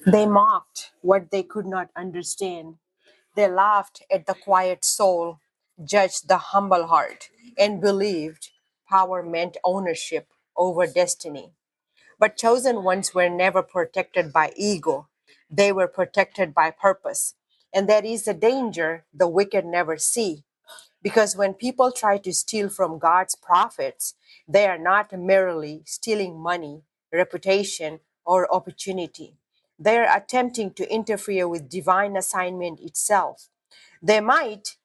They mocked what they could not understand. They laughed at the quiet soul, judged the humble heart, and believed power meant ownership over destiny. But chosen ones were never protected by ego, they were protected by purpose. And that is the danger the wicked never see. Because when people try to steal from God's prophets, they are not merely stealing money, reputation, or opportunity. They are attempting to interfere with divine assignment itself. They might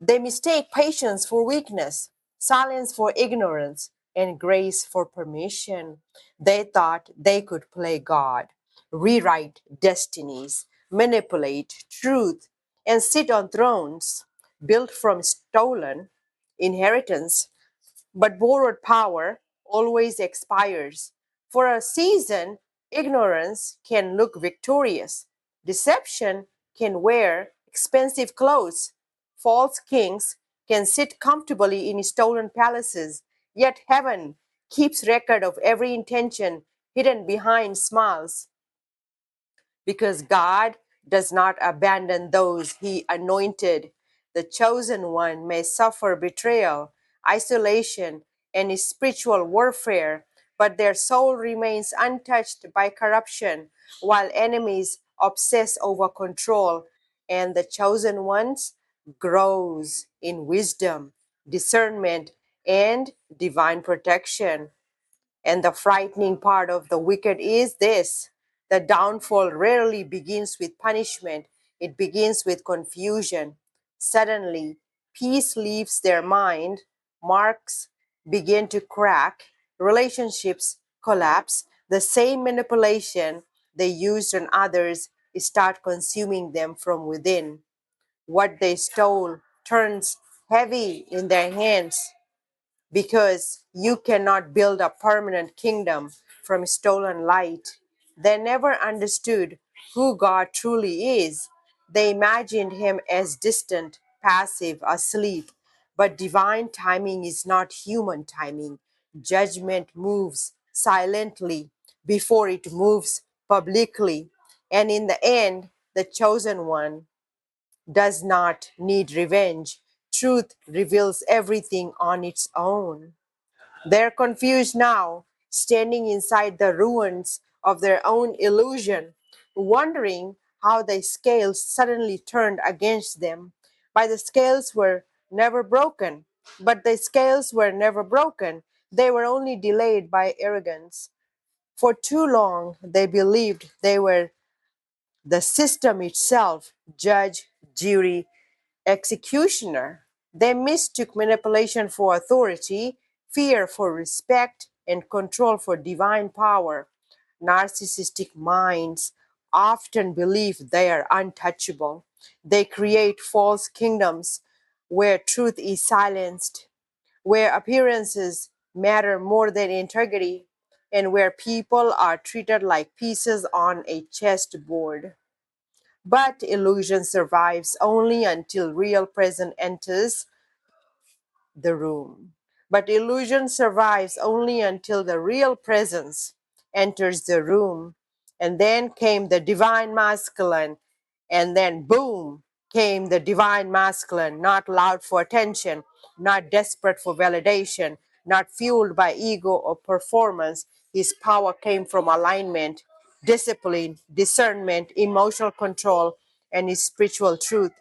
they mistake patience for weakness, silence for ignorance, and grace for permission. They thought they could play God, rewrite destinies, manipulate truth, and sit on thrones built from stolen inheritance, but borrowed power always expires. For a season, ignorance can look victorious. Deception can wear expensive clothes. False kings can sit comfortably in stolen palaces. Yet heaven keeps record of every intention hidden behind smiles, because God does not abandon those he anointed. The chosen one may suffer betrayal, isolation, and spiritual warfare, but their soul remains untouched by corruption, while enemies obsess over control, and the chosen ones grows in wisdom, discernment, and divine protection. And the frightening part of the wicked is this: the downfall rarely begins with punishment, it begins with confusion. Suddenly, peace leaves their mind, marks begin to crack, relationships collapse, the same manipulation they used on others start consuming them from within. What they stole turns heavy in their hands, because you cannot build a permanent kingdom from stolen light. They never understood who God truly is. They imagined him as distant, passive, asleep. But divine timing is not human timing. Judgment moves silently before it moves publicly. And in the end, the chosen one does not need revenge. Truth reveals everything on its own. They're confused now, standing inside the ruins of their own illusion, wondering how the scales suddenly turned against them. But the scales were never broken. But the scales were never broken. They were only delayed by arrogance. For too long, they believed they were the system itself, judge, jury, executioner. They mistook manipulation for authority, fear for respect, and control for divine power. Narcissistic minds often believe they are untouchable. They create false kingdoms where truth is silenced, where appearances matter more than integrity, and where people are treated like pieces on a chessboard. But illusion survives only until real presence enters the room. But illusion survives only until the real presence enters the room. And then came the divine masculine, and then boom, came the divine masculine, not loud for attention, not desperate for validation, not fueled by ego or performance. His power came from alignment, discipline, discernment, emotional control, and his spiritual truth.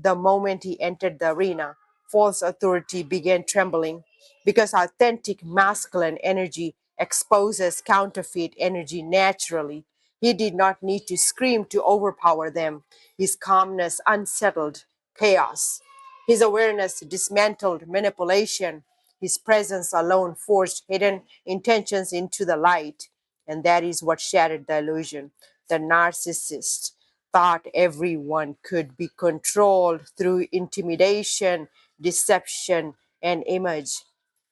The moment he entered the arena, false authority began trembling, because authentic masculine energy exposes counterfeit energy naturally. He did not need to scream to overpower them. His calmness unsettled chaos. His awareness dismantled manipulation. His presence alone forced hidden intentions into the light. And that is what shattered the illusion. The narcissist thought everyone could be controlled through intimidation, deception, and image.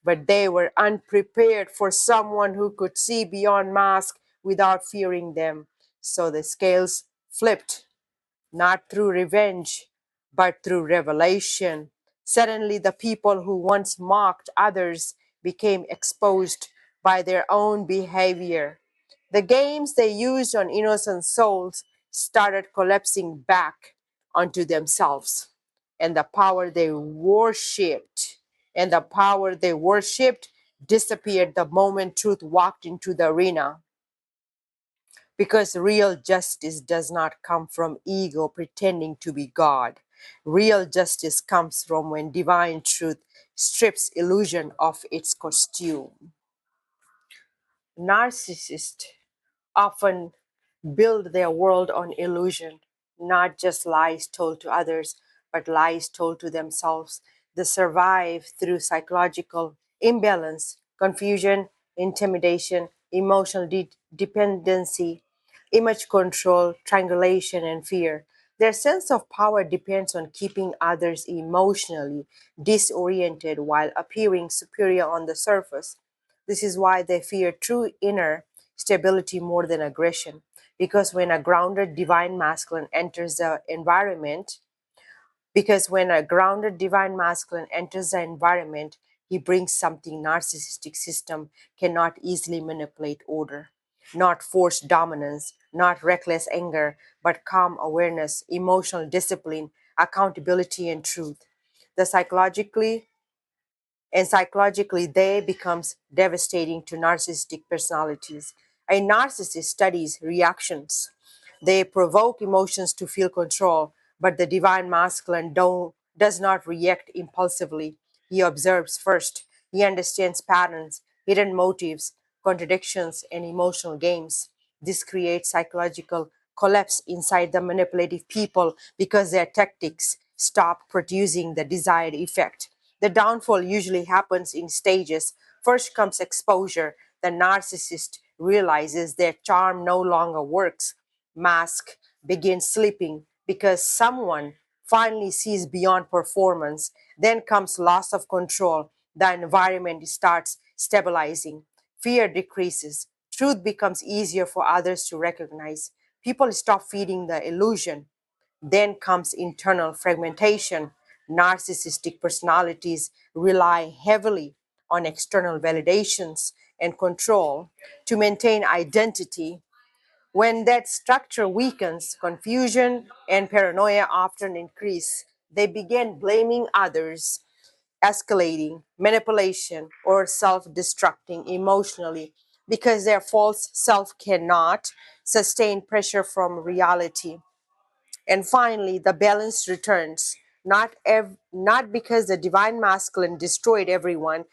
But they were unprepared for someone who could see beyond masks without fearing them. So the scales flipped, not through revenge, but through revelation. Suddenly, the people who once mocked others became exposed by their own behavior. The games they used on innocent souls started collapsing back onto themselves. And the power they worshipped, and the power they worshipped disappeared the moment truth walked into the arena. Because real justice does not come from ego pretending to be God. Real justice comes from when divine truth strips illusion of its costume. Narcissists often build their world on illusion, not just lies told to others, but lies told to themselves. They survive through psychological imbalance, confusion, intimidation, emotional dependency, image control, triangulation, and fear. Their sense of power depends on keeping others emotionally disoriented while appearing superior on the surface. This is why they fear true inner stability more than aggression. Because when a grounded divine masculine enters the environment, because when a grounded divine masculine enters the environment, he brings something narcissistic system cannot easily manipulate: order, not forced dominance, not reckless anger, but calm awareness, emotional discipline, accountability, and truth. The psychologically they becomes devastating to narcissistic personalities. A narcissist studies reactions. They provoke emotions to feel control, but the divine masculine does not react impulsively. He observes first. He understands patterns, hidden motives, contradictions, and emotional games. This creates psychological collapse inside the manipulative people because their tactics stop producing the desired effect. The downfall usually happens in stages. First comes exposure. The narcissist realizes their charm no longer works. Mask begins slipping because someone finally sees beyond performance. Then comes loss of control. The environment starts stabilizing. Fear decreases. Truth becomes easier for others to recognize. People stop feeding the illusion. Then comes internal fragmentation. Narcissistic personalities rely heavily on external validations and control to maintain identity. When that structure weakens, confusion and paranoia often increase. They begin blaming others, escalating, manipulation, or self destructing emotionally because their false self cannot sustain pressure from reality. And finally, the balance returns, not because the divine masculine destroyed everyone,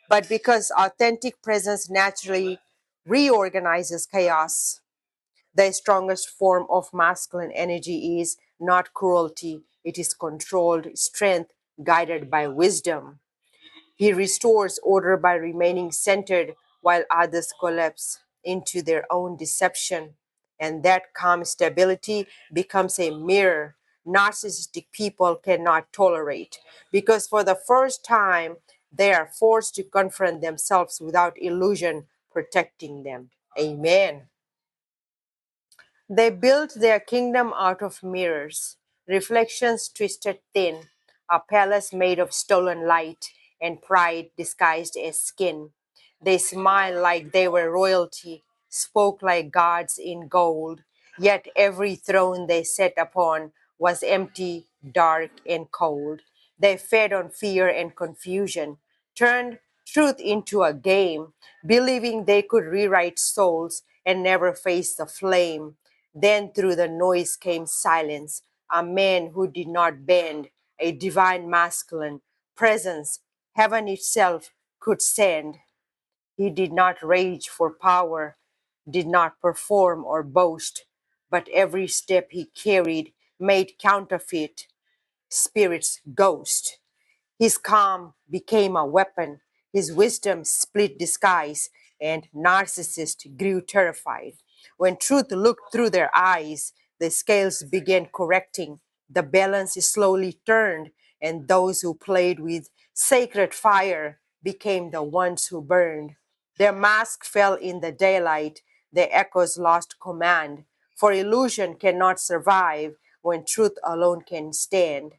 but because authentic presence naturally reorganizes chaos. The strongest form of masculine energy is not cruelty, it is controlled strength guided by wisdom. He restores order by remaining centered while others collapse into their own deception. And that calm stability becomes a mirror narcissistic people cannot tolerate because for the first time they are forced to confront themselves without illusion protecting them. Amen. They built their kingdom out of mirrors, reflections twisted thin, a palace made of stolen light, and pride disguised as skin. They smiled like they were royalty, spoke like gods in gold, yet every throne they sat upon was empty, dark, and cold. They fed on fear and confusion, turned truth into a game, believing they could rewrite souls and never face the flame. Then through the noise came silence, a man who did not bend, a divine masculine presence heaven itself could send. He did not rage for power, did not perform or boast, but every step he carried made counterfeit spirits ghost. His calm became a weapon, his wisdom split disguise, and narcissists grew terrified. When truth looked through their eyes, the scales began correcting, the balance slowly turned, and those who played with sacred fire became the ones who burned. Their mask fell in the daylight, their echoes lost command, for illusion cannot survive when truth alone can stand.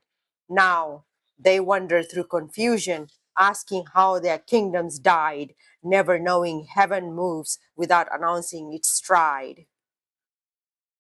Now they wander through confusion, asking how their kingdoms died, never knowing heaven moves without announcing its stride.